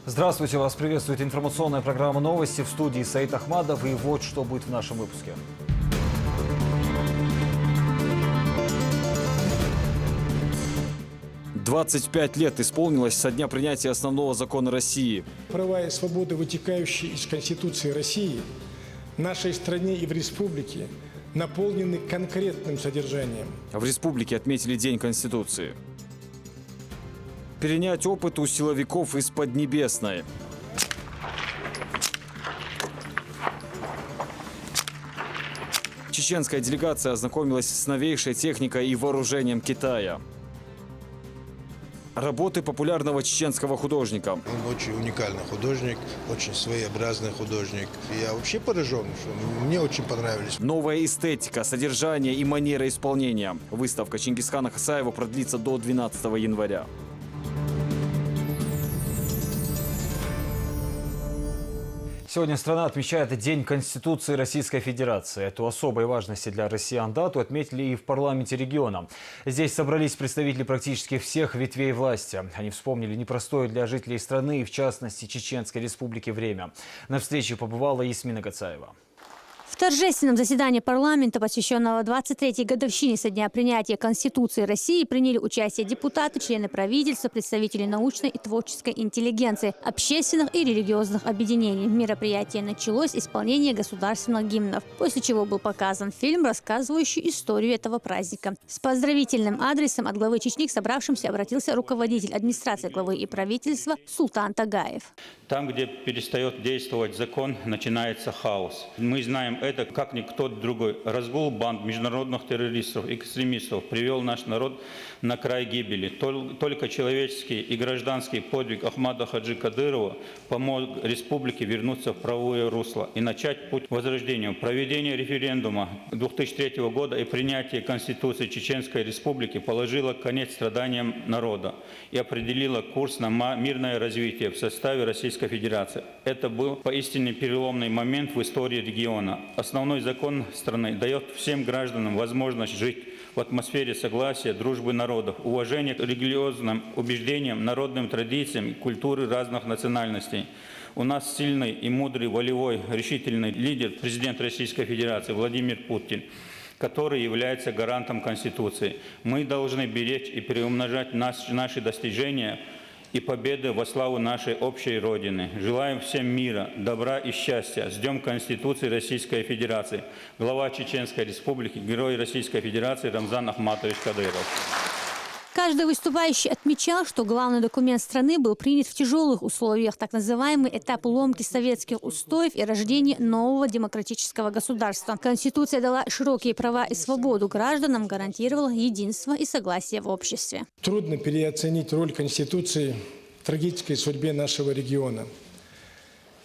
Здравствуйте, вас приветствует информационная программа «Новости», в студии Саид Ахмадов. И вот что будет в нашем выпуске. «25 лет исполнилось со дня принятия основного закона России. Права и свободы, вытекающие из Конституции России, в нашей стране и в республике наполнены конкретным содержанием. В республике отметили День Конституции. Перенять опыт у силовиков из Поднебесной. Чеченская делегация ознакомилась с новейшей техникой и вооружением Китая. Работы популярного чеченского художника. Он очень уникальный художник, очень своеобразный художник. Я вообще поражен, что мне очень понравились. Новая эстетика, содержание и манера исполнения. Выставка Чингисхана Хасаева продлится до 12 января. Сегодня страна отмечает День Конституции Российской Федерации. Эту особой важности для россиян дату отметили и в парламенте региона. Здесь собрались представители практически всех ветвей власти. Они вспомнили непростое для жителей страны и, в частности, Чеченской Республики, время. На встрече побывала Ясмина Гацаева. В торжественном заседании парламента, посвященного 23-й годовщине со дня принятия Конституции России, приняли участие депутаты, члены правительства, представители научной и творческой интеллигенции, общественных и религиозных объединений. Мероприятие началось исполнение государственных гимнов, после чего был показан фильм, рассказывающий историю этого праздника. С поздравительным адресом от главы Чечни к собравшимся обратился руководитель администрации главы и правительства Султан Тагаев. Там, где перестает действовать закон, начинается хаос. Мы знаем это, как никто другой. Разгул банд международных террористов, экстремистов привел наш народ на край гибели. Только человеческий и гражданский подвиг Ахмада Хаджи Кадырова помог республике вернуться в правовое русло и начать путь к возрождению. Проведение референдума 2003 года и принятие Конституции Чеченской Республики положило конец страданиям народа и определило курс на мирное развитие в составе Российской Федерации. Это был поистине переломный момент в истории региона. Основной закон страны дает всем гражданам возможность жить в атмосфере согласия, дружбы народов, уважения к религиозным убеждениям, народным традициям и культуре разных национальностей. У нас сильный и мудрый, волевой, решительный лидер, президент Российской Федерации Владимир Путин, который является гарантом Конституции. Мы должны беречь и приумножать наши достижения и победы во славу нашей общей Родины. Желаем всем мира, добра и счастья. Ждем Конституции Российской Федерации. Глава Чеченской Республики, герой Российской Федерации Рамзан Ахматович Кадыров. Каждый выступающий отмечал, что главный документ страны был принят в тяжелых условиях, так называемый этап ломки советских устоев и рождения нового демократического государства. Конституция дала широкие права и свободу гражданам, гарантировала единство и согласие в обществе. Трудно переоценить роль Конституции в трагической судьбе нашего региона.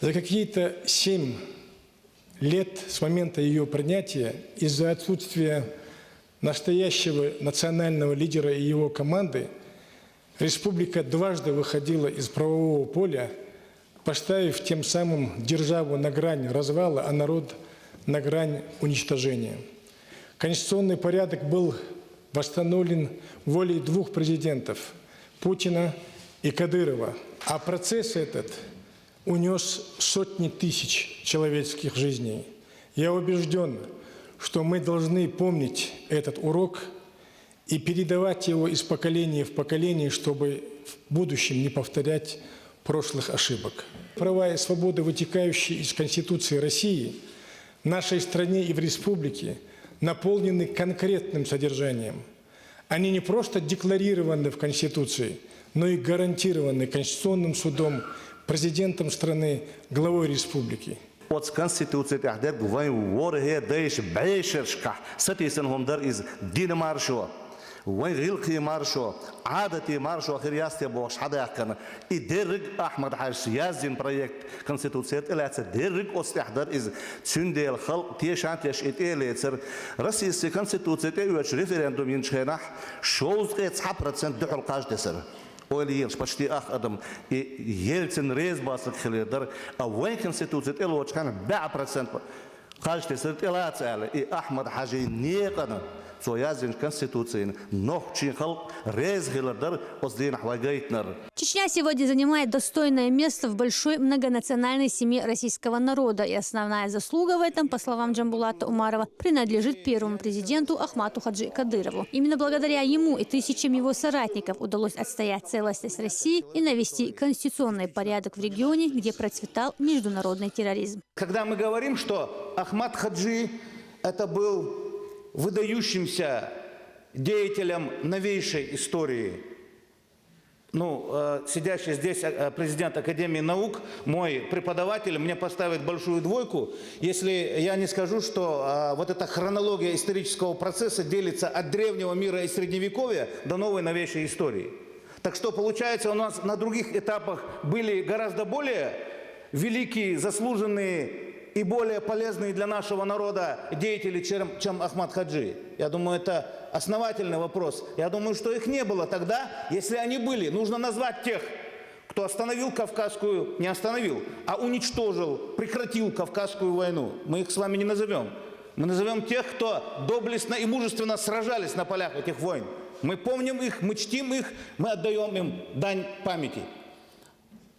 За какие-то 7 лет с момента ее принятия из-за отсутствия настоящего национального лидера и его команды республика дважды выходила из правового поля, поставив тем самым державу на грань развала, а народ на грань уничтожения. Конституционный порядок был восстановлен волей 2 президентов – Путина и Кадырова. А процесс этот унес сотни тысяч человеческих жизней. Я убежден, что мы должны помнить этот урок и передавать его из поколения в поколение, чтобы в будущем не повторять прошлых ошибок. Права и свободы, вытекающие из Конституции России, в нашей стране и в республике наполнены конкретным содержанием. Они не просто декларированы в Конституции, но и гарантированы Конституционным судом, президентом страны, главой республики. What's Constitution ahdet gwain war here deish beishirshka citizen honder is din marsho وين غلقي مارشو عادتي مارشو آخر ياستي بوش حدا يحكنا يدرج أحمد حاج سيازين بروجكت كونستيتوسيات إلا تدرج استحضار إز سندي الخلق تيشان تيش إتيلي تصير رئيس كونستيتوسيات يوش ريفرندوم ينشينح شوز قيت 100% دحول قاج تسر Олиенш почти Адам и Ельцин резбасок хилидер, а вен конституция элочкан 100%. Каждый сертилация и Ахмад Хаджи некана цоязин конституции, нох чихал, резгилердер, оздин хвагейтнер. Чечня сегодня занимает достойное место в большой многонациональной семье российского народа. И основная заслуга в этом, по словам Джамбулата Умарова, принадлежит первому президенту Ахмату Хаджи Кадырову. Именно благодаря ему и тысячам его соратников удалось отстоять целостность России и навести конституционный порядок в регионе, где процветал международный терроризм. Когда мы говорим, что Ахмат Хаджи это был выдающимся деятелем новейшей истории, сидящий здесь президент Академии наук, мой преподаватель, мне поставит большую двойку, если я не скажу, что вот эта хронология исторического процесса делится от древнего мира и средневековья до новой новейшей истории. Так что, получается, у нас на других этапах были гораздо более великие, заслуженные и более полезные для нашего народа деятели, чем Ахмат Хаджи. Я думаю, это основательный вопрос. Я думаю, что их не было тогда. Если они были, нужно назвать тех, кто остановил Кавказскую, не остановил, а уничтожил, прекратил Кавказскую войну. Мы их с вами не назовем. Мы назовем тех, кто доблестно и мужественно сражались на полях этих войн. Мы помним их, мы чтим их, мы отдаем им дань памяти.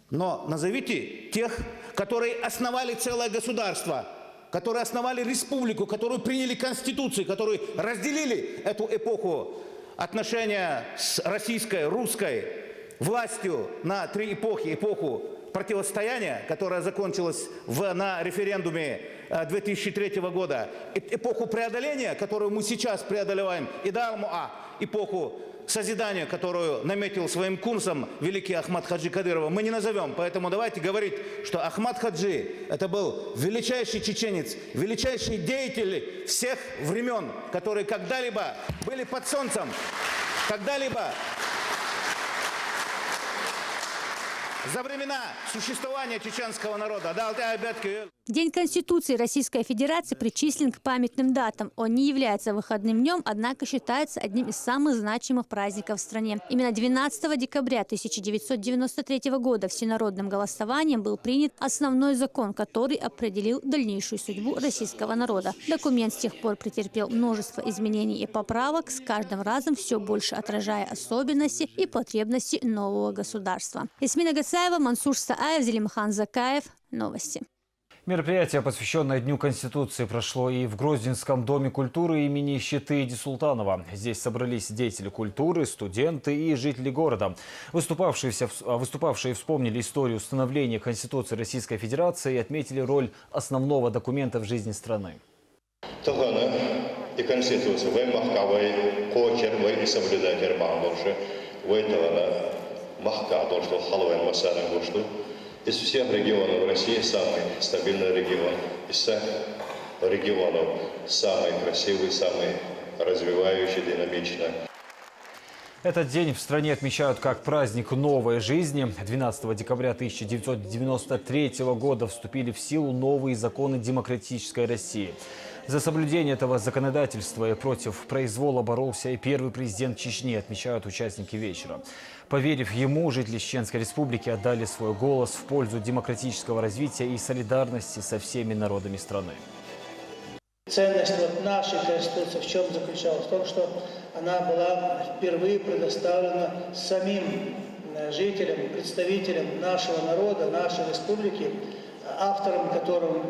Но назовите тех, которые основали целое государство, которые основали республику, которые приняли конституцию, которые разделили эту эпоху отношения с российской, русской властью на три эпохи. Эпоху противостояния, которая закончилась на референдуме 2003 года, эпоху преодоления, которую мы сейчас преодолеваем, и эпоху созидания, которую наметил своим курсом великий Ахмат Хаджи Кадыров, мы не назовем. Поэтому давайте говорить, что Ахмат Хаджи – это был величайший чеченец, величайший деятель всех времен, которые когда-либо были под солнцем, когда-либо за времена существования чеченского народа. День Конституции Российской Федерации причислен к памятным датам. Он не является выходным днем, однако считается одним из самых значимых праздников в стране. Именно 12 декабря 1993 года всенародным голосованием был принят основной закон, который определил дальнейшую судьбу российского народа. Документ с тех пор претерпел множество изменений и поправок, с каждым разом все больше отражая особенности и потребности нового государства. Ясмина Гасаева, Мансур Сааев, Зелимхан Закаев. Новости. Мероприятие, посвященное Дню Конституции, прошло и в Грозненском доме культуры имени Щиты Дисултанова. Здесь собрались деятели культуры, студенты и жители города. Выступавшие вспомнили историю становления Конституции Российской Федерации и отметили роль основного документа в жизни страны. И Конституция, из всех регионов России самый стабильный регион. Из всех регионов самый красивый, самый развивающий, динамичный. Этот день в стране отмечают как праздник новой жизни. 12 декабря 1993 года вступили в силу новые законы демократической России. За соблюдение этого законодательства и против произвола боролся и первый президент Чечни, отмечают участники вечера. Поверив ему, жители Чеченской Республики отдали свой голос в пользу демократического развития и солидарности со всеми народами страны. Ценность нашей Конституции в чем заключалась? В том, что она была впервые предоставлена самим жителям, представителям нашего народа, нашей республики, автором которым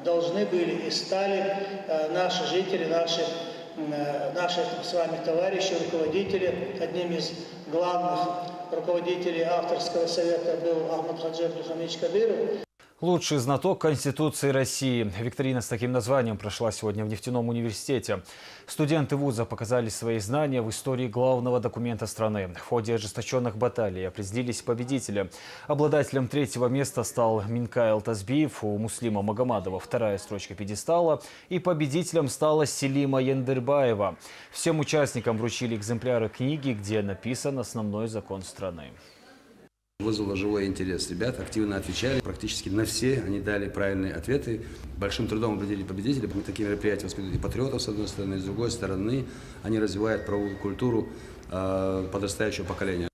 должны были и стали наши жители, наши с вами товарищи, руководители. Одним из главных руководителей авторского совета был Ахмат Хаджи Абдулхамидович Кадыров. Лучший знаток Конституции России. Викторина с таким названием прошла сегодня в нефтяном университете. Студенты вуза показали свои знания в истории главного документа страны. В ходе ожесточенных баталий определились победители. Обладателем третьего места стал Минкайл Тазбиев, у Муслима Магомадова вторая строчка пьедестала. И победителем стала Селима Яндырбаева. Всем участникам вручили экземпляры книги, где написан основной закон страны. Вызвало живой интерес. Ребята активно отвечали. Практически на все они дали правильные ответы. Большим трудом определили победителей. Такие мероприятия воспитывают и патриотов, с одной стороны, и с другой стороны, они развивают правовую культуру подрастающего поколения.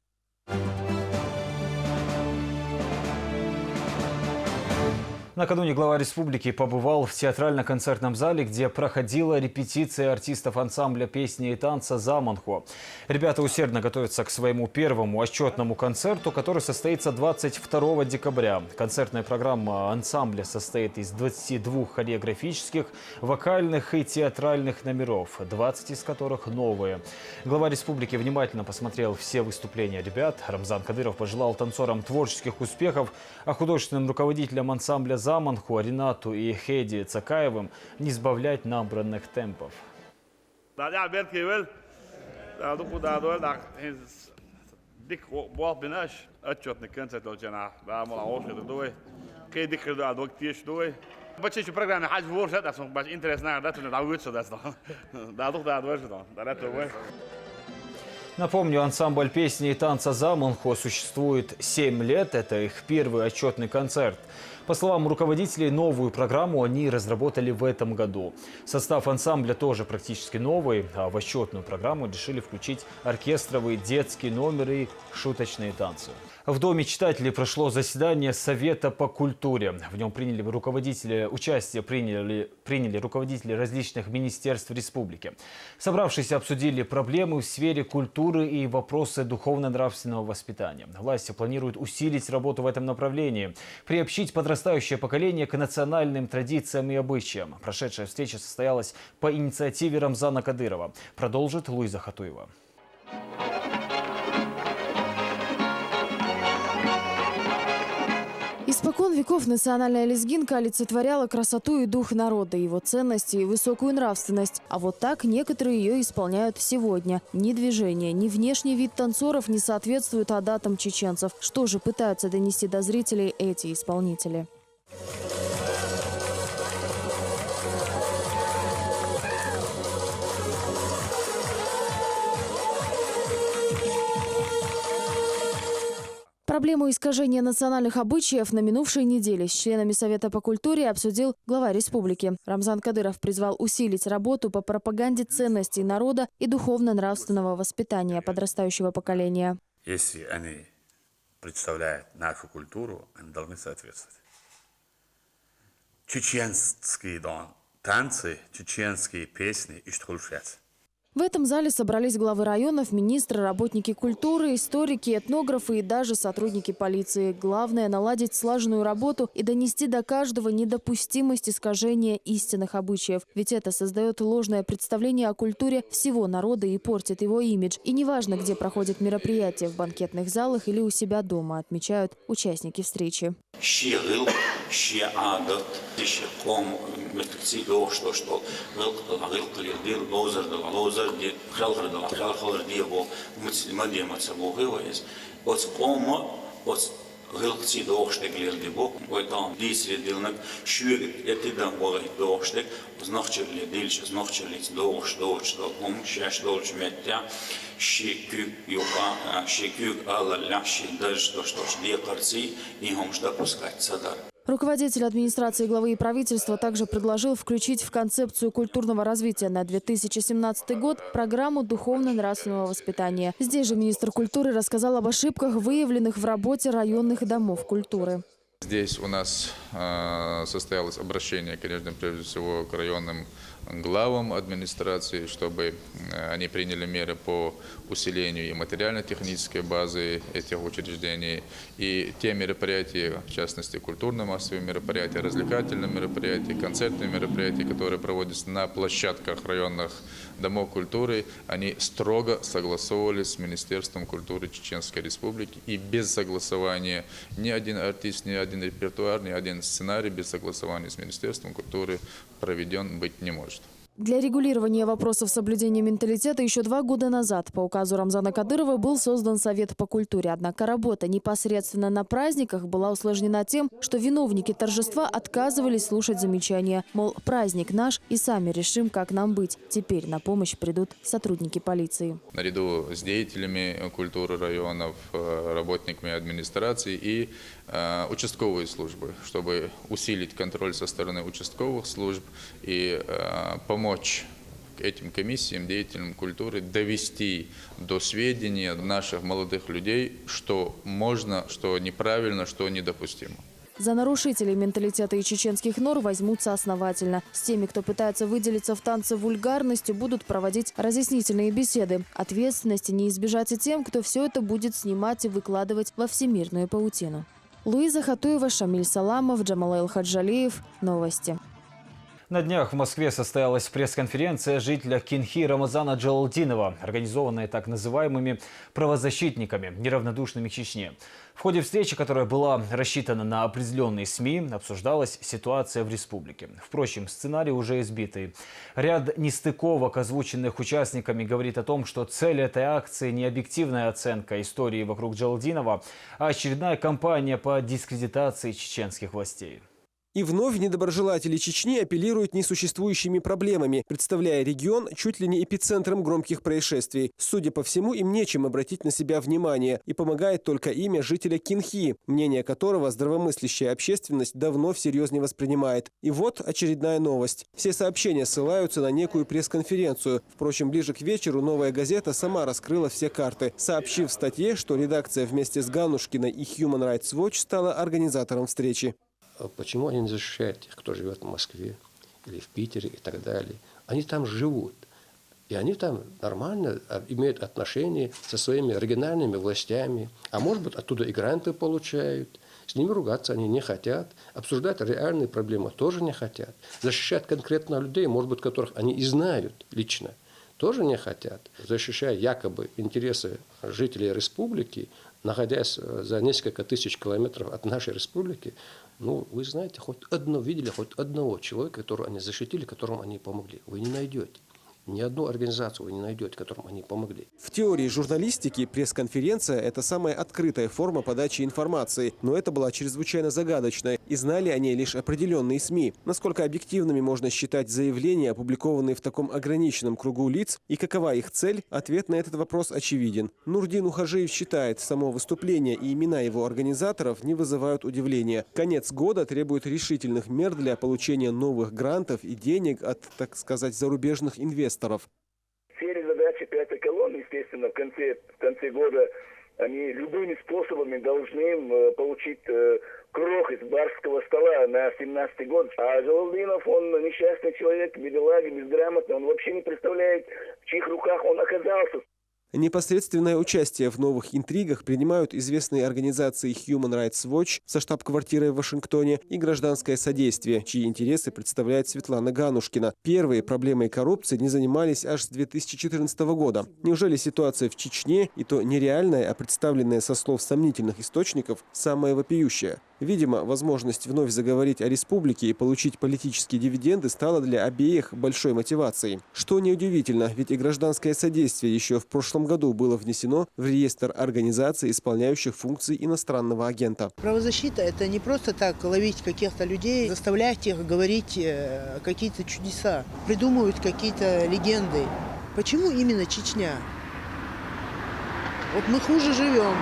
Накануне глава республики побывал в театрально-концертном зале, где проходила репетиция артистов ансамбля песни и танца «Заманхо». Ребята усердно готовятся к своему первому отчетному концерту, который состоится 22 декабря. Концертная программа ансамбля состоит из 22 хореографических, вокальных и театральных номеров, 20 из которых новые. Глава республики внимательно посмотрел все выступления ребят. Рамзан Кадыров пожелал танцорам творческих успехов, а художественным руководителям ансамбля «Заманхо» Ринату и Хеди Цакаевым не сбавлять набранных темпов. Напомню, ансамбль песни и танца «Заманхо» существует 7 лет. Это их первый отчетный концерт. По словам руководителей, новую программу они разработали в этом году. Состав ансамбля тоже практически новый, а в отчетную программу решили включить оркестровый детский номер и шуточные танцы. В Доме читателей прошло заседание Совета по культуре. В нем приняли руководители различных министерств республики. Собравшиеся обсудили проблемы в сфере культуры и вопросы духовно-нравственного воспитания. Власти планируют усилить работу в этом направлении, приобщить подрастающее поколение к национальным традициям и обычаям. Прошедшая встреча состоялась по инициативе Рамзана Кадырова. Продолжит Луиза Хатуева. Испокон веков национальная лезгинка олицетворяла красоту и дух народа, его ценности и высокую нравственность. А вот так некоторые ее исполняют сегодня. Ни движение, ни внешний вид танцоров не соответствуют адатам чеченцев. Что же пытаются донести до зрителей эти исполнители? Проблему искажения национальных обычаев на минувшей неделе с членами Совета по культуре обсудил глава республики. Рамзан Кадыров призвал усилить работу по пропаганде ценностей народа и духовно-нравственного воспитания подрастающего поколения. Если они представляют нашу культуру, они должны соответствовать. Чеченские танцы, чеченские песни и что лучше. В этом зале собрались главы районов, министры, работники культуры, историки, этнографы и даже сотрудники полиции. Главное – наладить слаженную работу и донести до каждого недопустимость искажения истинных обычаев. Ведь это создает ложное представление о культуре всего народа и портит его имидж. И неважно, где проходят мероприятия – в банкетных залах или у себя дома, отмечают участники встречи. Гылкцы доштеглерди бо, ойтам дисредилнак шюрит этидан болай доштег, знахчерли дильше знахчерлиц дош дом шаш долч меття, шекю юка шекю алла ши даже то что лекарцы и хомшта пускать садар. Руководитель администрации главы и правительства также предложил включить в концепцию культурного развития на 2017 год программу духовно-нравственного воспитания. Здесь же министр культуры рассказал об ошибках, выявленных в работе районных домов культуры. Здесь у нас состоялось обращение, конечно, прежде всего к районным главам администрации, чтобы они приняли меры по усилению и материально-технической базы этих учреждений, и те мероприятия, в частности, культурно-массовые мероприятия, развлекательные мероприятия, концертные мероприятия, которые проводятся на площадках районных домов культуры, они строго согласовывались с Министерством культуры Чеченской Республики, и без согласования ни один артист, ни один репертуар, ни один сценарий без согласования с Министерством культуры проведен быть не может. Для регулирования вопросов соблюдения менталитета еще 2 года назад по указу Рамзана Кадырова был создан Совет по культуре. Однако работа непосредственно на праздниках была усложнена тем, что виновники торжества отказывались слушать замечания. Мол, праздник наш и сами решим, как нам быть. Теперь на помощь придут сотрудники полиции. Наряду с деятелями культуры районов, работниками администрации и участковые службы, чтобы усилить контроль со стороны участковых служб и помочь этим комиссиям, деятелям культуры довести до сведения наших молодых людей, что можно, что неправильно, что недопустимо. За нарушителей менталитета и чеченских норм возьмутся основательно. С теми, кто пытается выделиться в танце вульгарностью, будут проводить разъяснительные беседы. Ответственности не избежать и тем, кто все это будет снимать и выкладывать во всемирную паутину. Луиза Хатуева, Шамиль Саламов, Джамал Хаджалиев. Новости. На днях в Москве состоялась пресс-конференция жителя Кинхи Рамазана Джалалдинова, организованная так называемыми правозащитниками, неравнодушными к Чечне. В ходе встречи, которая была рассчитана на определенные СМИ, обсуждалась ситуация в республике. Впрочем, сценарий уже избитый. Ряд нестыковок, озвученных участниками, говорит о том, что цель этой акции не объективная оценка истории вокруг Джалалдинова, а очередная кампания по дискредитации чеченских властей. И вновь недоброжелатели Чечни апеллируют несуществующими проблемами, представляя регион чуть ли не эпицентром громких происшествий. Судя по всему, им нечем обратить на себя внимание, и помогает только имя жителя Кинхи, мнение которого здравомыслящая общественность давно всерьез не воспринимает. И вот очередная новость. Все сообщения ссылаются на некую пресс-конференцию. Впрочем, ближе к вечеру «Новая газета» сама раскрыла все карты, сообщив в статье, что редакция вместе с Ганушкиной и Human Rights Watch стала организатором встречи. Почему они не защищают тех, кто живет в Москве или в Питере и так далее? Они там живут. И они там нормально имеют отношения со своими региональными властями. А может быть, оттуда и гранты получают. С ними ругаться они не хотят. Обсуждать реальные проблемы тоже не хотят. Защищать конкретно людей, может быть, которых они и знают лично, тоже не хотят. Защищая якобы интересы жителей республики, находясь за несколько тысяч километров от нашей республики, ну, вы знаете, видели хоть одного человека, которого они защитили, которому они помогли. Вы не найдете. Ни одну организацию вы не найдете, которым они помогли. В теории журналистики пресс-конференция – это самая открытая форма подачи информации. Но это была чрезвычайно загадочная, и знали о ней лишь определенные СМИ. Насколько объективными можно считать заявления, опубликованные в таком ограниченном кругу лиц, и какова их цель? Ответ на этот вопрос очевиден. Нурдин Ухажиев считает, само выступление и имена его организаторов не вызывают удивления. Конец года требует решительных мер для получения новых грантов и денег от, так сказать, зарубежных инвесторов. Все задачи пятой колонны, естественно, в конце года они любыми способами должны получить крох из барского стола на 17-й год. А Джалалдинов, он несчастный человек, бедолага, безграмотный, он вообще не представляет, в чьих руках он оказался. Непосредственное участие в новых интригах принимают известные организации Human Rights Watch со штаб-квартирой в Вашингтоне и «Гражданское содействие», чьи интересы представляет Светлана Ганушкина. Первые проблемой коррупции не занимались аж с 2014 года. Неужели ситуация в Чечне, и то нереальная, а представленная со слов сомнительных источников, самая вопиющая? Видимо, возможность вновь заговорить о республике и получить политические дивиденды стала для обеих большой мотивацией. Что неудивительно, ведь и «Гражданское содействие» еще в прошлом году было внесено в реестр организаций, исполняющих функции иностранного агента. Правозащита – это не просто так ловить каких-то людей, заставлять их говорить какие-то чудеса, придумывать какие-то легенды. Почему именно Чечня? Вот мы хуже живем,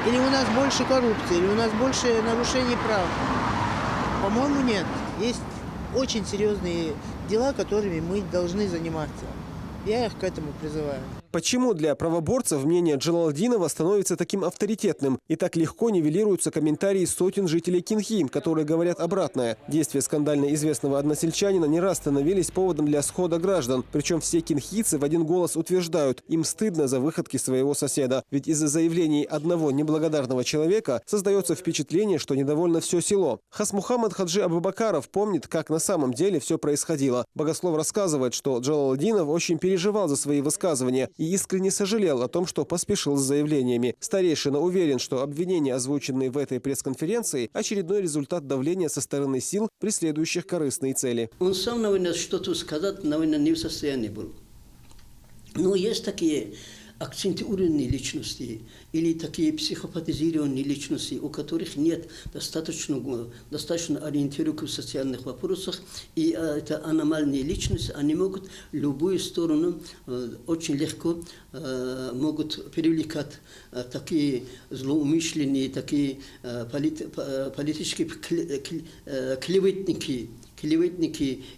или у нас больше коррупции, или у нас больше нарушений прав? По-моему, нет. Есть очень серьезные дела, которыми мы должны заниматься. Я их к этому призываю. Почему для правоборцев мнение Джалалдинова становится таким авторитетным и так легко нивелируются комментарии сотен жителей Кинхи, которые говорят обратное? Действия скандально известного односельчанина не раз становились поводом для схода граждан. Причем все кинхийцы в один голос утверждают, им стыдно за выходки своего соседа. Ведь из-за заявлений одного неблагодарного человека создается впечатление, что недовольно все село. Хасмухаммад Хаджи Абубакаров помнит, как на самом деле все происходило. Богослов рассказывает, что Джалалдинов очень переживал за свои высказывания и искренне сожалел о том, что поспешил с заявлениями. Старейшина уверен, что обвинения, озвученные в этой пресс-конференции, очередной результат давления со стороны сил, преследующих корыстные цели. Он сам, наверное, что-то сказать, наверное, не в состоянии был. Но есть такие акцентированные личности или такие психопатизированные личности, у которых нет достаточно ориентировки в социальных вопросах, и это аномальные личности, они могут любую сторону очень легко могут привлекать такие злоумышленные, такие политические клеветники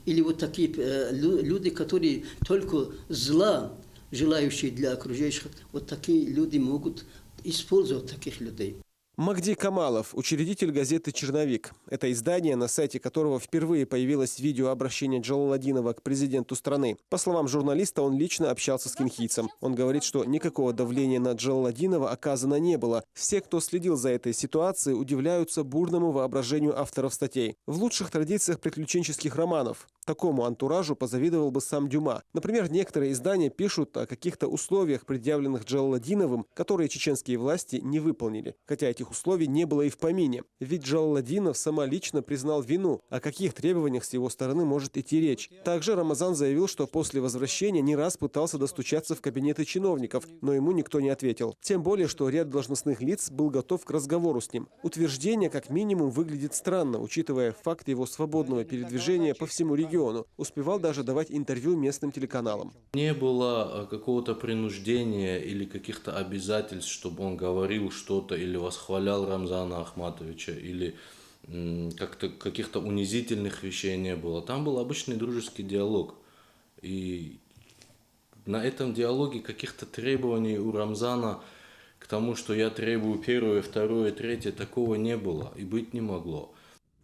или вот такие люди, которые только зла желающие для окружающих, вот такие люди могут использовать таких людей. Махди Камалов, учредитель газеты «Черновик». Это издание, на сайте которого впервые появилось видеообращение Джалаладдинова к президенту страны. По словам журналиста, он лично общался с кинхийцем. Он говорит, что никакого давления на Джалаладдинова оказано не было. Все, кто следил за этой ситуацией, удивляются бурному воображению авторов статей. В лучших традициях приключенческих романов. Такому антуражу позавидовал бы сам Дюма. Например, некоторые издания пишут о каких-то условиях, предъявленных Джалаладдиновым, которые чеченские власти не выполнили. Хотя этих условий не было и в помине. Ведь Джалаладдинов самолично признал вину. О каких требованиях с его стороны может идти речь? Также Рамазан заявил, что после возвращения не раз пытался достучаться в кабинеты чиновников, но ему никто не ответил. Тем более, что ряд должностных лиц был готов к разговору с ним. Утверждение как минимум выглядит странно, учитывая факт его свободного передвижения по всему региону. Успевал даже давать интервью местным телеканалам. Не было какого-то принуждения или каких-то обязательств, чтобы он говорил что-то или восхвалял Рамзана Ахматовича, или как-то каких-то унизительных вещей не было. Там был обычный дружеский диалог. И на этом диалоге каких-то требований у Рамзана к тому, что я требую первое, второе, третье, такого не было и быть не могло.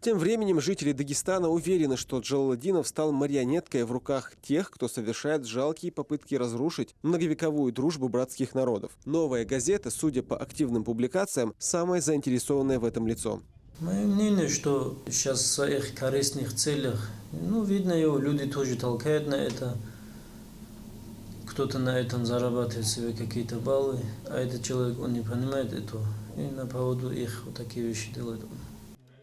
Тем временем жители Дагестана уверены, что Джалаладдинов стал марионеткой в руках тех, кто совершает жалкие попытки разрушить многовековую дружбу братских народов. «Новая газета», судя по активным публикациям, самое заинтересованное в этом лицо. Мое мнение, что сейчас в своих корыстных целях, видно, его люди тоже толкают на это. Кто-то на этом зарабатывает себе какие-то баллы, а этот человек, он не понимает этого. И на поводу их вот такие вещи делает.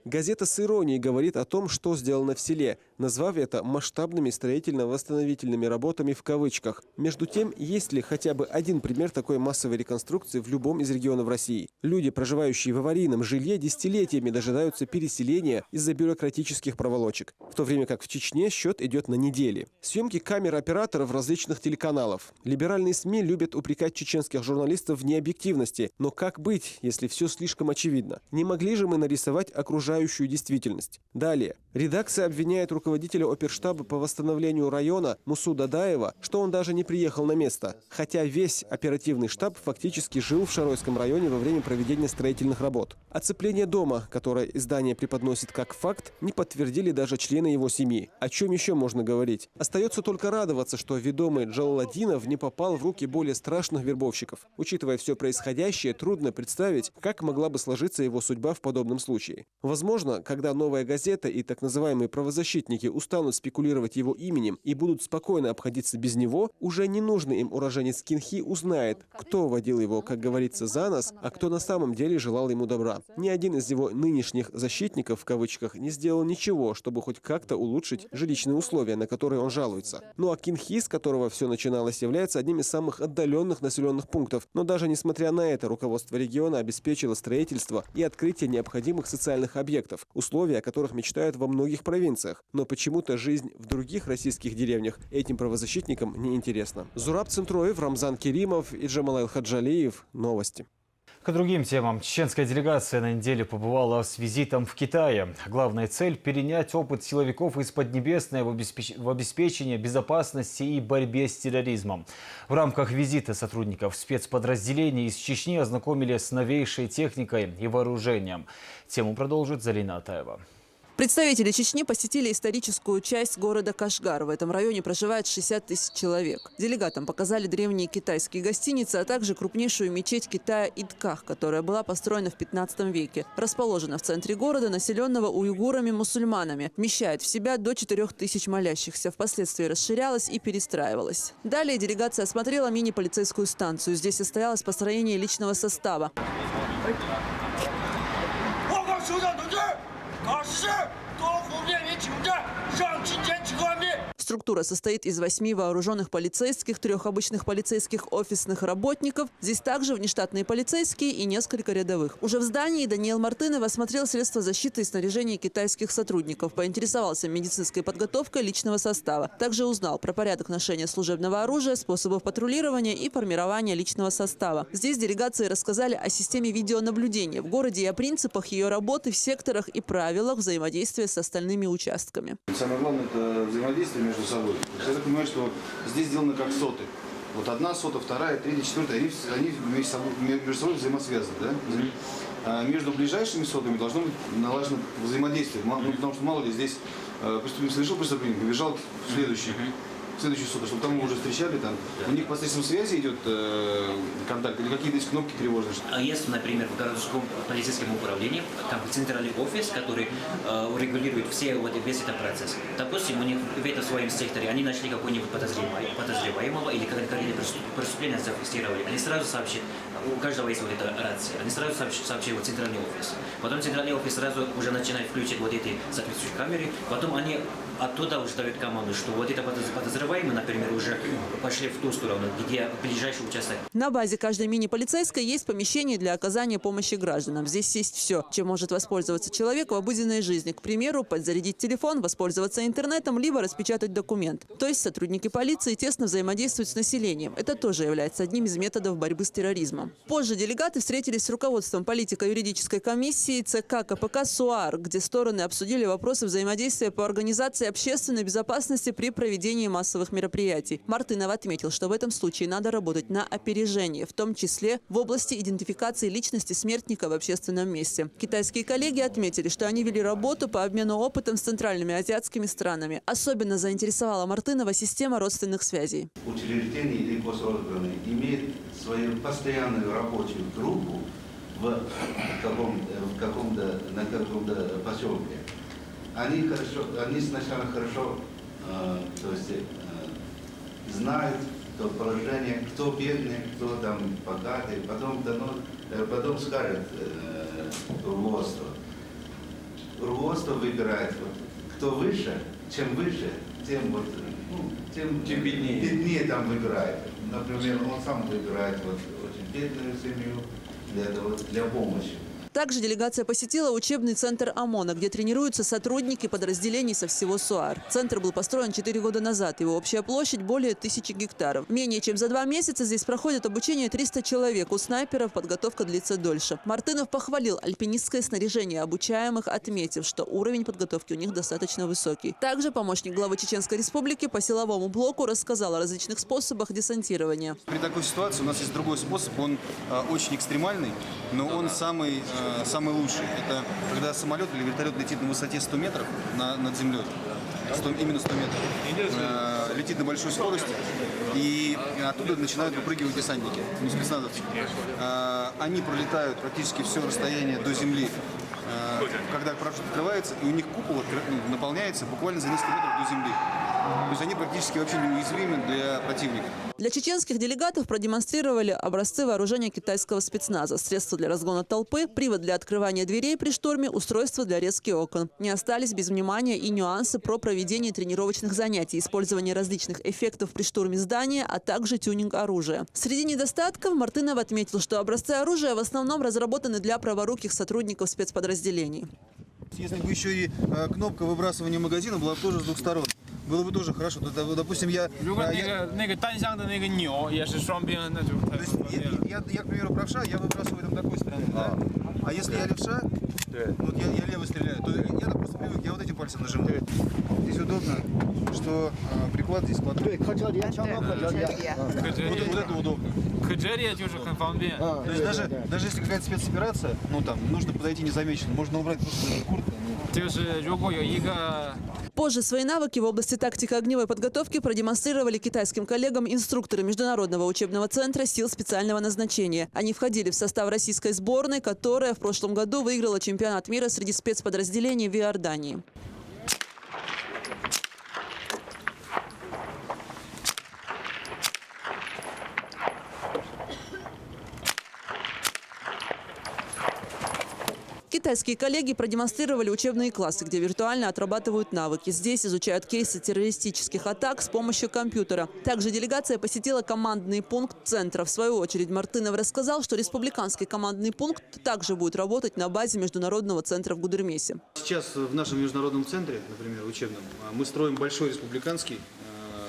Газета с иронией говорит о том, что сделано в селе, назвав это масштабными строительно-восстановительными работами в кавычках. Между тем, есть ли хотя бы один пример такой массовой реконструкции в любом из регионов России? Люди, проживающие в аварийном жилье, десятилетиями дожидаются переселения из-за бюрократических проволочек, в то время как в Чечне счет идет на недели. Съемки камер операторов различных телеканалов. Либеральные СМИ любят упрекать чеченских журналистов в необъективности. Но как быть, если все слишком очевидно? Не могли же мы нарисовать окружающую действительность? Далее. Редакция обвиняет руководителя оперштаба по восстановлению района Мусу Дадаева, что он даже не приехал на место, хотя весь оперативный штаб фактически жил в Шаройском районе во время проведения строительных работ. Оцепление дома, которое издание преподносит как факт, не подтвердили даже члены его семьи. О чем еще можно говорить? Остается только радоваться, что ведомый Джалаладдинов не попал в руки более страшных вербовщиков. Учитывая все происходящее, трудно представить, как могла бы сложиться его судьба в подобном случае. Возможно, когда «Новая газета» и так называемые правозащитники устанут спекулировать его именем и будут спокойно обходиться без него, уже ненужный им уроженец Кинхи узнает, кто водил его, как говорится, за нос, а кто на самом деле желал ему добра. Ни один из его нынешних «защитников» в кавычках не сделал ничего, чтобы хоть как-то улучшить жилищные условия, на которые он жалуется. Ну а Кинхи, с которого все начиналось, является одним из самых отдаленных населенных пунктов. Но даже несмотря на это, руководство региона обеспечило строительство и открытие необходимых социальных объектов, условия, о которых мечтают во многих провинциях. Но почему-то жизнь в других российских деревнях этим правозащитникам не интересна. Зураб Центроев, Рамзан Керимов и Джамал Хаджалиев. Новости. К другим темам. Чеченская делегация на неделе побывала с визитом в Китае. Главная цель – перенять опыт силовиков из Поднебесной в обеспечении безопасности и борьбе с терроризмом. В рамках визита сотрудников спецподразделений из Чечни ознакомили с новейшей техникой и вооружением. Тему продолжит Залина Атаева. Представители Чечни посетили историческую часть города Кашгар. В этом районе проживает 60 тысяч человек. Делегатам показали древние китайские гостиницы, а также крупнейшую мечеть Китая Идках, которая была построена в 15 веке. Расположена в центре города, населенного уйгурами-мусульманами. Вмещает в себя до 4000 молящихся. Впоследствии расширялась и перестраивалась. Далее делегация осмотрела мини-полицейскую станцию. Здесь состоялось построение личного состава. Структура состоит из 8 вооруженных полицейских, 3 обычных полицейских офисных работников. Здесь также внештатные полицейские и несколько рядовых. Уже в здании Даниил Мартынов осмотрел средства защиты и снаряжение китайских сотрудников. Поинтересовался медицинской подготовкой личного состава. Также узнал про порядок ношения служебного оружия, способов патрулирования и формирования личного состава. Здесь делегации рассказали о системе видеонаблюдения в городе и о принципах ее работы в секторах и правилах взаимодействия с остальными участками. Самое главное – это взаимодействие между собой. Я так понимаю, что здесь сделано как соты. Вот одна сота, вторая, третья, четвертая, они между собой взаимосвязаны. Да? между ближайшими сотами должно быть налажено взаимодействие. Потому что мало ли здесь преступник совершил преступление, побежал в следующую сутку, чтобы там его уже встречали, там у них посредством связи идет контакт или какие-то есть кнопки тревожные. Есть, например, в городском полицейском управлении там центральный офис, который регулирует весь этот процесс. Допустим, у них в этом своем секторе они нашли какого-нибудь подозреваемого или какое-то преступление зафиксировали. Они сразу сообщат, у каждого есть вот эта рация, они сразу сообщают в центральный офис. Потом центральный офис сразу уже начинает включать вот эти соответствующие камеры, потом они оттуда уже дают команду, что вот это подозреваемые, например, уже пошли в ту сторону, где ближайший участок. На базе каждой мини-полицейской есть помещение для оказания помощи гражданам. Здесь есть все, чем может воспользоваться человек в обыденной жизни. К примеру, подзарядить телефон, воспользоваться интернетом, либо распечатать документ. То есть сотрудники полиции тесно взаимодействуют с населением. Это тоже является одним из методов борьбы с терроризмом. Позже делегаты встретились с руководством политико-юридической комиссии ЦК КПК СУАР, где стороны обсудили вопросы взаимодействия по организации общественной безопасности при проведении массовых мероприятий. Мартынов отметил, что в этом случае надо работать на опережение, в том числе в области идентификации личности смертника в общественном месте. Китайские коллеги отметили, что они вели работу по обмену опытом с центральными азиатскими странами. Особенно заинтересовала Мартынова система родственных связей. Учреждение или госорганы имеют свою постоянную рабочую группу на каком-то поселке. Они сначала хорошо знают то положение, кто бедный, кто там богатый, потом скажет руководство. Руководство выбирает, кто выше, чем выше, тем беднее там выбирает. Например, он сам выбирает очень бедную семью для помощи. Также делегация посетила учебный центр ОМОНа, где тренируются сотрудники подразделений со всего СУАР. Центр был построен 4 года назад. Его общая площадь более 1000 гектаров. Менее чем за 2 месяца здесь проходит обучение 300 человек. У снайперов подготовка длится дольше. Мартынов похвалил альпинистское снаряжение обучаемых, отметив, что уровень подготовки у них достаточно высокий. Также помощник главы Чеченской Республики по силовому блоку рассказал о различных способах десантирования. При такой ситуации у нас есть другой способ. Он очень экстремальный, но он самый лучший. Это когда самолет или вертолет летит на высоте 100 метров над землей. Именно 100 метров. Летит на большой скорости, и оттуда начинают выпрыгивать десантники, спецназовцы. Они пролетают практически все расстояние до земли, когда парашют открывается, и у них купол наполняется буквально за несколько метров до земли. То есть они практически вообще неуязвимы для противника. Для чеченских делегатов продемонстрировали образцы вооружения китайского спецназа, средства для разгона толпы, привод для открывания дверей при штурме, устройство для резки окон. Не остались без внимания и нюансы про проведение тренировочных занятий, использование различных эффектов при штурме здания, а также тюнинг оружия. Среди недостатков Мартынов отметил, что образцы оружия в основном разработаны для праворуких сотрудников спецподразделений. Если бы еще и кнопка выбрасывания магазина была тоже с 2 сторон, было бы тоже хорошо. Допустим, я, к примеру, правша, я выбрасываю там такой стороны, да? А если я левша, вот я лево стреляю, то я просто привык, я вот этим пальцем нажимаю. Здесь удобно, что приклад здесь складывается. Вот это удобно. То есть даже если какая-то спецоперация, нужно подойти незамеченным, можно убрать просто куртку. Позже свои навыки в области тактико-огневой подготовки продемонстрировали китайским коллегам инструкторы Международного учебного центра сил специального назначения. Они входили в состав российской сборной, которая в прошлом году выиграла чемпионат мира среди спецподразделений в Иордании. Китайские коллеги продемонстрировали учебные классы, где виртуально отрабатывают навыки. Здесь изучают кейсы террористических атак с помощью компьютера. Также делегация посетила командный пункт центра. В свою очередь Мартынов рассказал, что республиканский командный пункт также будет работать на базе Международного центра в Гудермесе. Сейчас в нашем международном центре, например, учебном, мы строим большой республиканский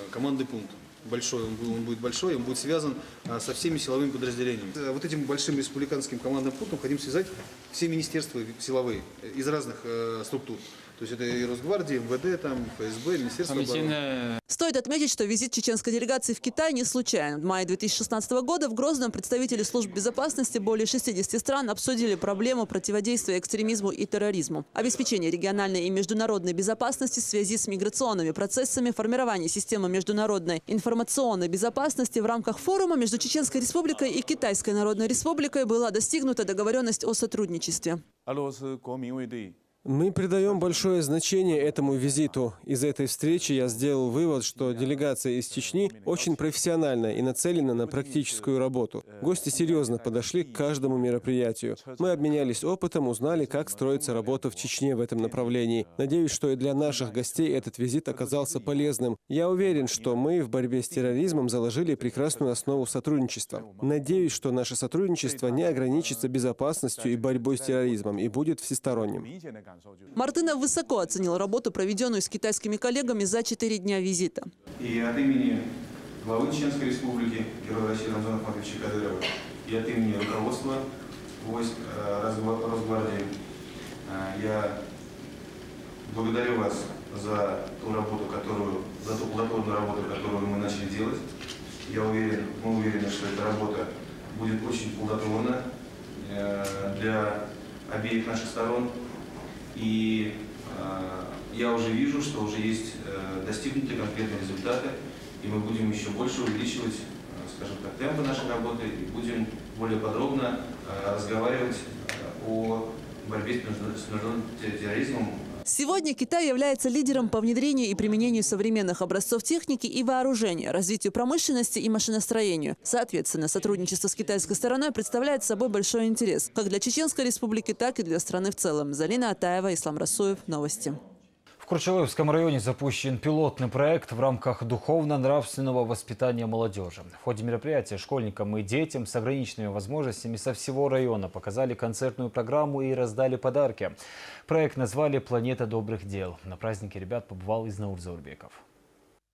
командный пункт. большой, он будет большой, он будет связан со всеми силовыми подразделениями. Вот этим большим республиканским командным пунктом хотим связать все министерства силовые из разных структур. То есть это и Росгвардия, МВД, там, ФСБ, Министерство обороны. Стоит отметить, что визит чеченской делегации в Китай не случайен. В мае 2016 года в Грозном представители служб безопасности более 60 стран обсудили проблему противодействия экстремизму и терроризму, обеспечение региональной и международной безопасности в связи с миграционными процессами, формирование системы международной информационной безопасности. В рамках форума между Чеченской Республикой и Китайской Народной Республикой была достигнута договоренность о сотрудничестве. Мы придаем большое значение этому визиту. Из этой встречи я сделал вывод, что делегация из Чечни очень профессиональна и нацелена на практическую работу. Гости серьезно подошли к каждому мероприятию. Мы обменялись опытом, узнали, как строится работа в Чечне в этом направлении. Надеюсь, что и для наших гостей этот визит оказался полезным. Я уверен, что мы в борьбе с терроризмом заложили прекрасную основу сотрудничества. Надеюсь, что наше сотрудничество не ограничится безопасностью и борьбой с терроризмом и будет всесторонним. Мартынов высоко оценил работу, проведенную с китайскими коллегами за 4 дня визита. И от имени главы Чеченской Республики, героя России Рамзана Ахматовича Кадырова, и от имени руководства войск Росгвардии я благодарю вас за ту работу, за ту плодотворную работу, которую мы начали делать. Мы уверены, что эта работа будет очень плодотворна для обеих наших сторон. И я уже вижу, что уже есть достигнуты конкретные результаты, и мы будем еще больше увеличивать, скажем так, темпы нашей работы и будем более подробно разговаривать о борьбе с международным терроризмом. Сегодня Китай является лидером по внедрению и применению современных образцов техники и вооружения, развитию промышленности и машиностроению. Соответственно, сотрудничество с китайской стороной представляет собой большой интерес как для Чеченской Республики, так и для страны в целом. Залина Атаева, Ислам Расуев. Новости. В Курчалоевском районе запущен пилотный проект в рамках духовно-нравственного воспитания молодежи. В ходе мероприятия школьникам и детям с ограниченными возможностями со всего района показали концертную программу и раздали подарки. Проект назвали «Планета добрых дел». На празднике ребят побывал Изнаур Заурбеков.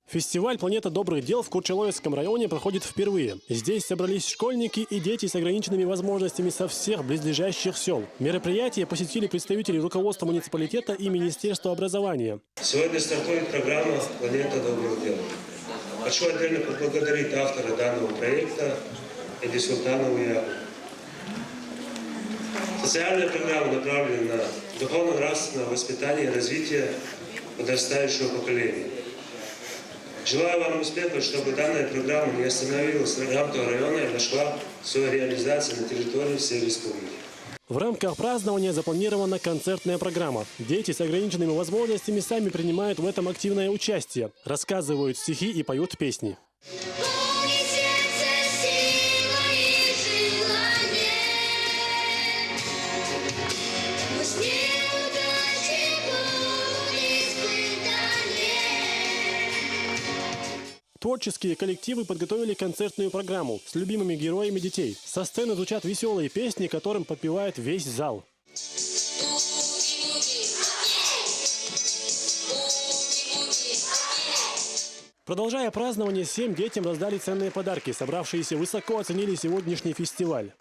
Фестиваль «Планета добрых дел» в Курчалоевском районе проходит впервые. Здесь собрались школьники и дети с ограниченными возможностями со всех близлежащих сел. Мероприятие посетили представители руководства муниципалитета и Министерства образования. Сегодня стартует программа «Планета добрых дел». Хочу отдельно поблагодарить автора данного проекта Эди Султанову Яру. Социальная программа направлена на духовно-нравственное воспитание и развитие подрастающего поколения. Желаю вам успеха, чтобы данная программа не остановилась в рамках района и нашла свою реализацию на территории всей республики. В рамках празднования запланирована концертная программа. Дети с ограниченными возможностями сами принимают в этом активное участие, рассказывают стихи и поют песни. Творческие коллективы подготовили концертную программу с любимыми героями детей. Со сцены звучат веселые песни, которым подпевает весь зал. Продолжая празднование, 7 детям раздали ценные подарки. Собравшиеся высоко оценили сегодняшний фестиваль.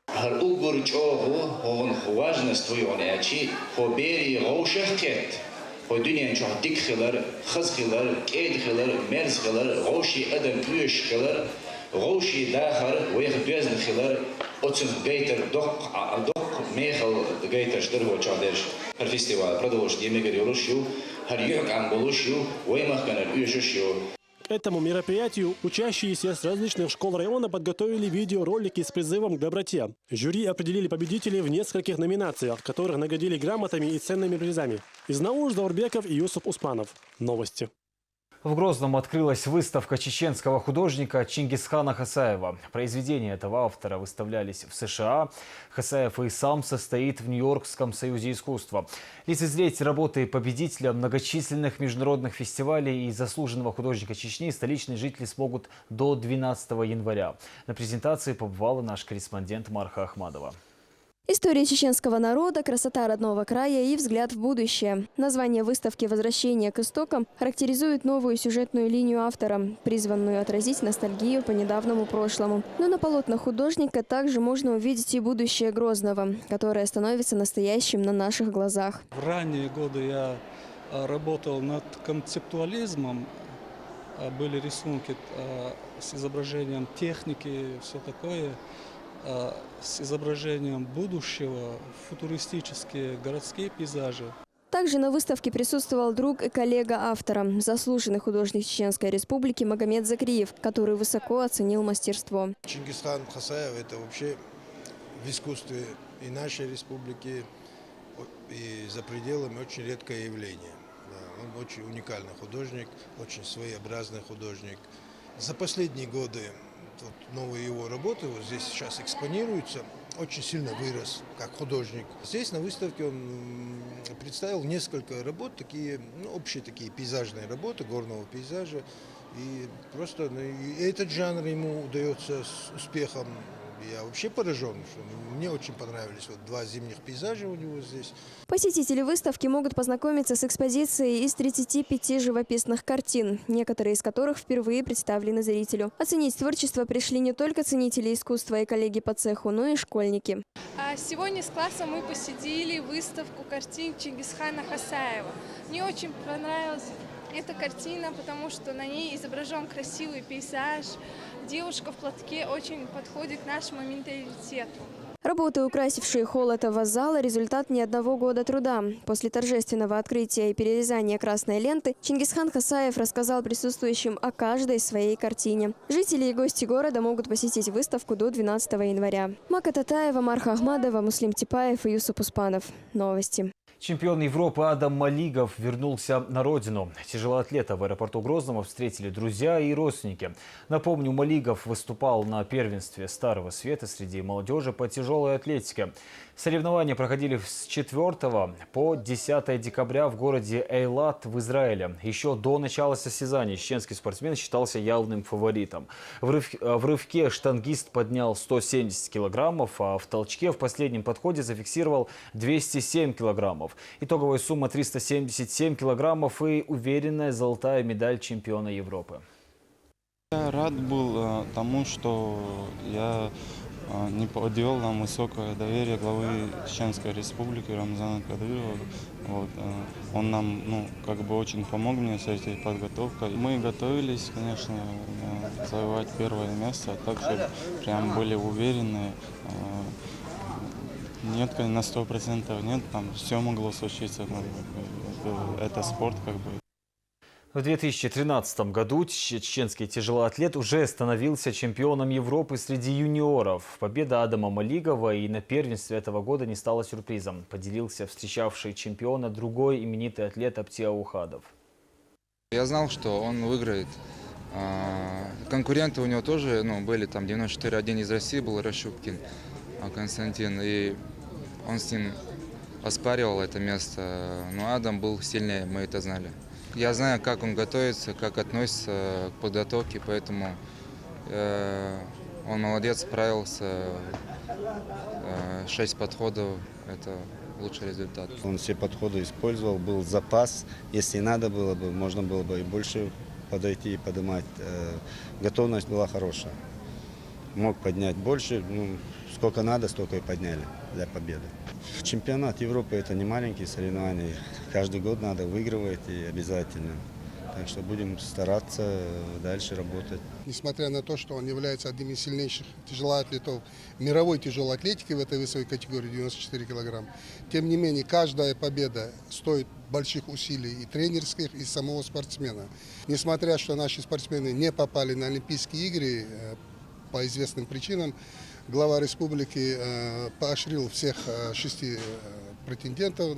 ودنيا نشوف ديك خلر خز خلر كيد خلر مرز خلر غوشي أدم بيش خلر غوشي داخر ويخ بيزن خلر أتصل جيتر دق ميخل جيتر شدره وشادرش الفيستيوال продолж демегер юрушью هر يحك عن بولوشью ويمخ كان اليوشью. К этому мероприятию учащиеся с различных школ района подготовили видеоролики с призывом к доброте. Жюри определили победителей в нескольких номинациях, которых наградили грамотами и ценными призами. Изнаур Заурбеков и Юсуп Успанов. Новости. В Грозном открылась выставка чеченского художника Чингисхана Хасаева. Произведения этого автора выставлялись в США. Хасаев и сам состоит в Нью-Йоркском союзе искусства. Лицезреть работы победителя многочисленных международных фестивалей и заслуженного художника Чечни столичные жители смогут до 12 января. На презентации побывала наш корреспондент Марха Ахмадова. История чеченского народа, красота родного края и взгляд в будущее. Название выставки «Возвращение к истокам» характеризует новую сюжетную линию автора, призванную отразить ностальгию по недавнему прошлому. Но на полотнах художника также можно увидеть и будущее Грозного, которое становится настоящим на наших глазах. В ранние годы я работал над концептуализмом. Были рисунки с изображением техники, все такое. С изображением будущего, футуристические городские пейзажи. Также на выставке присутствовал друг и коллега автора, заслуженный художник Чеченской Республики Магомед Закриев, который высоко оценил мастерство. Чингисхан Хасаев – это вообще в искусстве и нашей республики, и за пределами очень редкое явление. Да, он очень уникальный художник, очень своеобразный художник. За последние годы новые его работы вот здесь сейчас экспонируются, очень сильно вырос как художник. Здесь на выставке он представил несколько работ, такие общие такие пейзажные работы, горного пейзажа. И просто и этот жанр ему удается с успехом. Я вообще поражен, что мне очень понравились вот 2 зимних пейзажа у него здесь. Посетители выставки могут познакомиться с экспозицией из 35 живописных картин, некоторые из которых впервые представлены зрителю. Оценить творчество пришли не только ценители искусства и коллеги по цеху, но и школьники. Сегодня с классом мы посетили выставку картин Чингисхана Хасаева. Мне очень понравилась эта картина, потому что на ней изображен красивый пейзаж. Девушка в платке очень подходит к нашему менталитету. Работы, украсившие холл этого зала, результат не одного года труда. После торжественного открытия и перерезания красной ленты Чингисхан Хасаев рассказал присутствующим о каждой своей картине. Жители и гости города могут посетить выставку до 12 января. Мака Татаева, Марха Ахмадова, Муслим Типаев и Юсуп Успанов. Новости. Чемпион Европы Адам Малигов вернулся на родину. Тяжелоатлета в аэропорту Грозного встретили друзья и родственники. Напомню, Малигов выступал на первенстве Старого Света среди молодежи по тяжелой атлетике. Соревнования проходили с 4 по 10 декабря в городе Эйлат в Израиле. Еще до начала состязаний чеченский спортсмен считался явным фаворитом. В рывке штангист поднял 170 килограммов, а в толчке в последнем подходе зафиксировал 207 килограммов. Итоговая сумма 377 килограммов и уверенная золотая медаль чемпиона Европы. Я рад был тому, что я не подвел нам высокое доверие главы Чеченской Республики Рамзана Кадырова. Вот. Он нам очень помог мне с этой подготовкой. Мы готовились, конечно, завоевать первое место, а также прям были уверены. Нет, на 100% нет, там все могло случиться. Это спорт как бы. В 2013 году чеченский тяжелоатлет уже становился чемпионом Европы среди юниоров. Победа Адама Малигова и на первенстве этого года не стала сюрпризом, поделился встречавший чемпиона другой именитый атлет Аптия Ухадов. Я знал, что он выиграет. Конкуренты у него тоже были, там 94-1 из России был Рощупкин Константин, и он с ним оспаривал это место, но Адам был сильнее, мы это знали. Я знаю, как он готовится, как относится к подготовке, поэтому он молодец, справился. 6 подходов – это лучший результат. Он все подходы использовал, был запас. Если надо было бы, можно было бы и больше подойти и поднимать. Готовность была хорошая. Мог поднять больше, сколько надо, столько и подняли для победы. Чемпионат Европы – это не маленькие соревнования. Каждый год надо выигрывать и обязательно. Так что будем стараться дальше работать. Несмотря на то, что он является одним из сильнейших тяжелоатлетов мировой тяжелой атлетики в этой весовой категории 94 килограмм, тем не менее каждая победа стоит больших усилий и тренерских, и самого спортсмена. Несмотря что наши спортсмены не попали на Олимпийские игры по известным причинам, глава республики поощрил всех 6 претендентов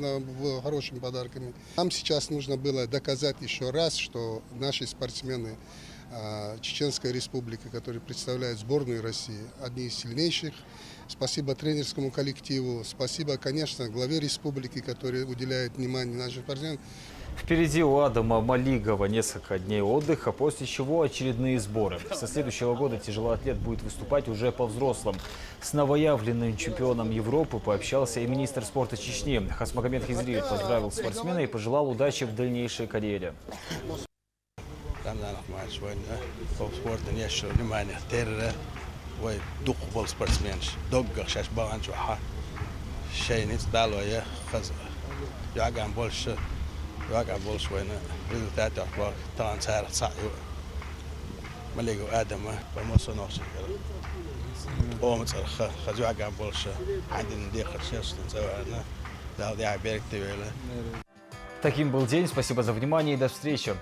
хорошими подарками. Нам сейчас нужно было доказать еще раз, что наши спортсмены Чеченской Республики, которые представляют сборную России, одни из сильнейших. Спасибо тренерскому коллективу, спасибо, конечно, главе республики, который уделяет внимание нашим спортсменам. Впереди у Адама Малигова несколько дней отдыха, после чего очередные сборы. Со следующего года тяжелоатлет будет выступать уже по-взрослым. С новоявленным чемпионом Европы пообщался и министр спорта Чечни. Хасмагомед Хизриев поздравил спортсмена и пожелал удачи в дальнейшей карьере. واقع بول شوينا ريزلتات أخبار طبعا سهرة صعبة مليقو آدم بموسى نوصل قوم تصرخ خزوا واقع بول شا عندي نديق الشيش نسوي أنا لا ضيع بيرك تبيله. Таким был день. Спасибо за внимание и до встречи.